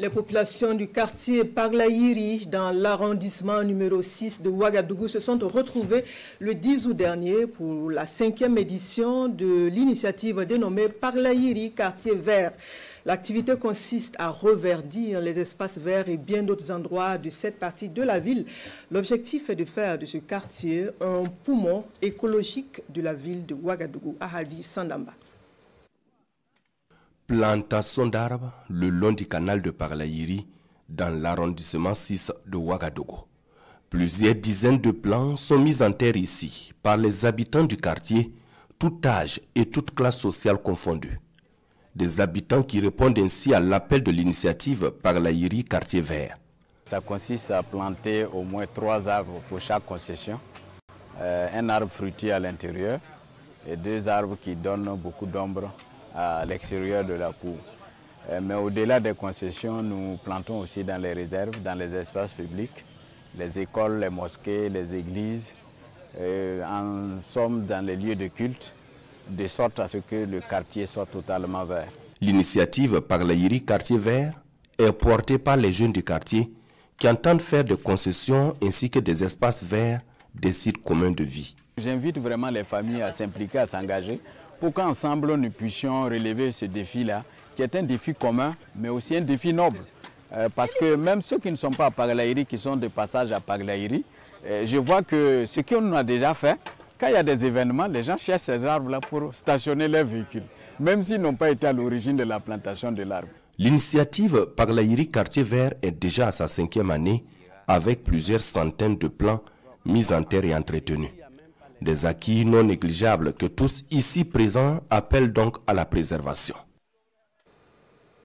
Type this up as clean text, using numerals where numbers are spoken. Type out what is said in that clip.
Les populations du quartier Paglayiri, dans l'arrondissement numéro 6 de Ouagadougou, se sont retrouvées le 10 août dernier pour la 5e édition de l'initiative dénommée Paglayiri Quartier Vert. L'activité consiste à reverdir les espaces verts et bien d'autres endroits de cette partie de la ville. L'objectif est de faire de ce quartier un poumon écologique de la ville de Ouagadougou. Ahadi Sandamba. Plantation d'arbres le long du canal de Paglayiri dans l'arrondissement 6 de Ouagadougou. Plusieurs dizaines de plants sont mis en terre ici par les habitants du quartier, tout âge et toute classe sociale confondue. Des habitants qui répondent ainsi à l'appel de l'initiative Paglayiri Quartier Vert. Ça consiste à planter au moins 3 arbres pour chaque concession, un arbre fruitier à l'intérieur et 2 arbres qui donnent beaucoup d'ombre à l'extérieur de la cour. Mais au-delà des concessions, nous plantons aussi dans les réserves, dans les espaces publics, les écoles, les mosquées, les églises, en somme dans les lieux de culte, de sorte à ce que le quartier soit totalement vert. L'initiative Paglayiri Quartier Vert est portée par les jeunes du quartier qui entendent faire des concessions ainsi que des espaces verts, des sites communs de vie. J'invite vraiment les familles à s'impliquer, à s'engager pour qu'ensemble nous puissions relever ce défi-là, qui est un défi commun, mais aussi un défi noble. Parce que même ceux qui ne sont pas à Paglayiri, qui sont de passage à Paglayiri, je vois que ce qu'on a déjà fait, quand il y a des événements, les gens cherchent ces arbres-là pour stationner leurs véhicules, même s'ils n'ont pas été à l'origine de la plantation de l'arbre. L'initiative Paglayiri Quartier Vert est déjà à sa 5e année, avec plusieurs centaines de plants mis en terre et entretenus. Des acquis non négligeables que tous ici présents appellent donc à la préservation.